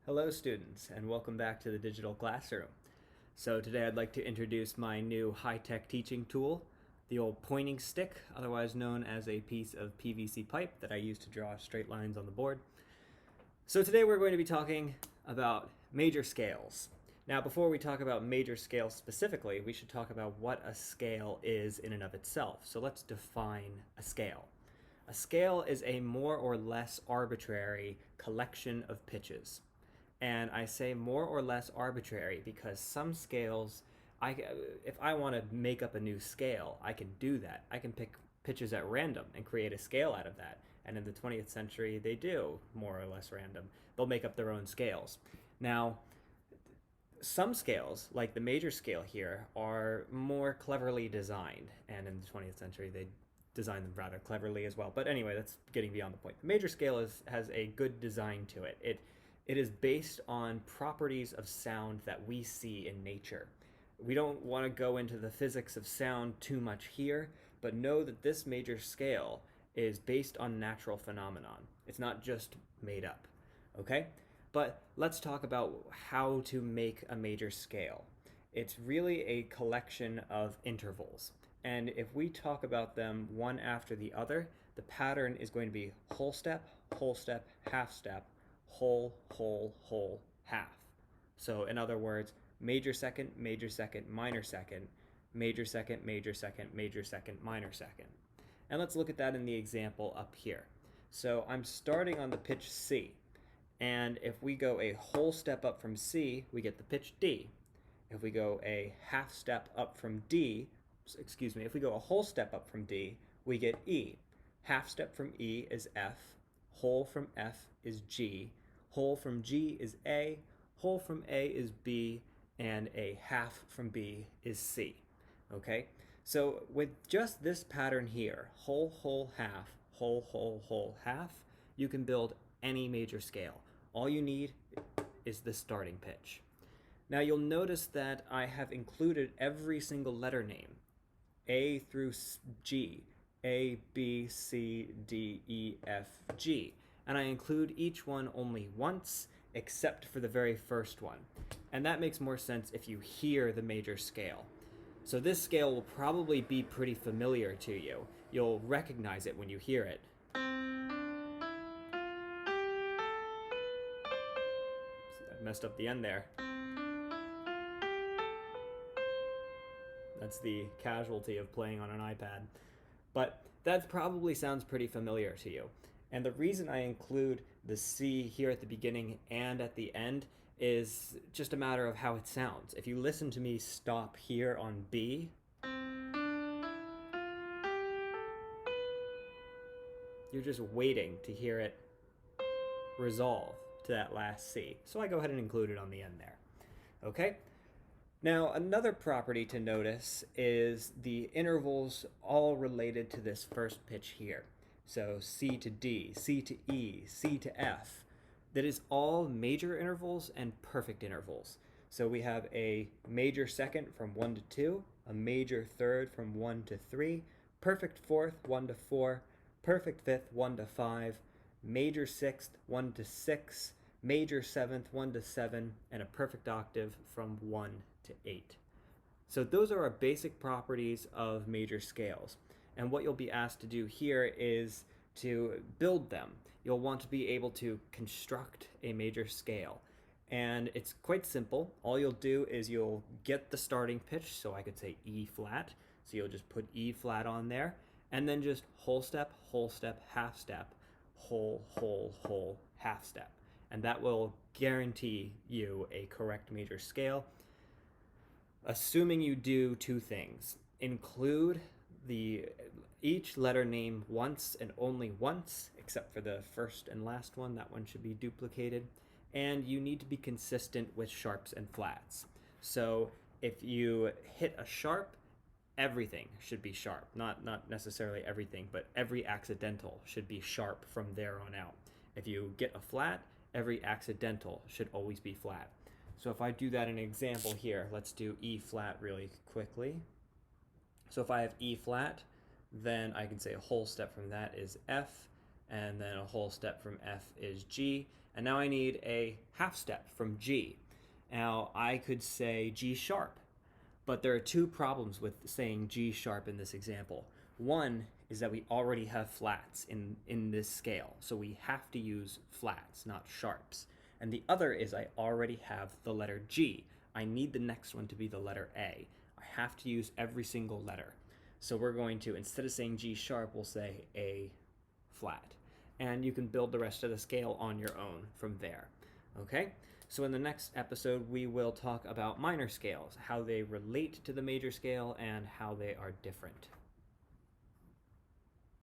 Hello students, and welcome back to the Digital Classroom. So today I'd like to introduce my new high-tech teaching tool, the old pointing stick, otherwise known as a piece of PVC pipe that I use to draw straight lines on the board. So today we're going to be talking about major scales. Now before we talk about major scales specifically, we should talk about what a scale is in and of itself. So let's define a scale. A scale is a more or less arbitrary collection of pitches. And I say more or less arbitrary because some scales, if I want to make up a new scale, I can do that. I can pick pitches at random and create a scale out of that. And in the 20th century, they do more or less random. They'll make up their own scales. Now, some scales, like the major scale here, are more cleverly designed. And in the 20th century, they designed them rather cleverly as well. But anyway, that's getting beyond the point. The major scale has a good design to it. It is based on properties of sound that we see in nature. We don't want to go into the physics of sound too much here, but know that this major scale is based on natural phenomenon. It's not just made up, okay? But let's talk about how to make a major scale. It's really a collection of intervals. And if we talk about them one after the other, the pattern is going to be whole step, half step, whole, half. So in other words, major second, minor second, major second, major second, major second, minor second. And let's look at that in the example up here. So I'm starting on the pitch C. And if we go a whole step up from C, we get the pitch D. If we go a half step up from D, if we go a whole step up from D, we get E. Half step from E is F, whole from F is G, whole from G is A, whole from A is B, and a half from B is C. Okay? So with just this pattern here, whole, half, half, you can build any major scale. All you need is the starting pitch. Now you'll notice that I have included every single letter name, A through G, A, B, C, D, E, F, G. And I include each one only once, except for the very first one. And that makes more sense if you hear the major scale. So this scale will probably be pretty familiar to you. You'll recognize it when you hear it. I messed up the end there. That's the casualty of playing on an iPad. But that probably sounds pretty familiar to you. And the reason I include the C here at the beginning and at the end is just a matter of how it sounds. If you listen to me stop here on B, you're just waiting to hear it resolve to that last C. So I go ahead and include it on the end there. Okay? Now, another property to notice is the intervals all related to this first pitch here. So C to D, C to E, C to F. That is all major intervals and perfect intervals. So we have a major second from 1 to 2, a major third from 1 to 3, perfect fourth 1 to 4, perfect fifth 1 to 5, major sixth 1 to 6, major seventh 1 to 7, and a perfect octave from 1 to 8. So those are our basic properties of major scales. And what you'll be asked to do here is to build them. You'll want to be able to construct a major scale. And it's quite simple. All you'll do is you'll get the starting pitch, so I could say E flat. So you'll just put E flat on there, and then just whole step, half step, whole, half step. And that will guarantee you a correct major scale, assuming you do two things. Include each letter name once and only once, except for the first and last one. That one should be duplicated. And you need to be consistent with sharps and flats. So if you hit a sharp, everything should be sharp. Not necessarily everything, but every accidental should be sharp from there on out. If you get a flat, every accidental should always be flat. So if I do that in an example here, let's do E flat really quickly. So if I have E flat, then I can say a whole step from that is F, and then a whole step from F is G, And now I need a half step from G. Now I could say G sharp, but there are two problems with saying G sharp in this example. One is that we already have flats in this scale, so we have to use flats, not sharps. And the other is I already have the letter G. I need the next one to be the letter A. I have to use every single letter. So we're going to, instead of saying G sharp, we'll say A flat. And you can build the rest of the scale on your own from there. Okay? So in the next episode, we will talk about minor scales, how they relate to the major scale, and how they are different.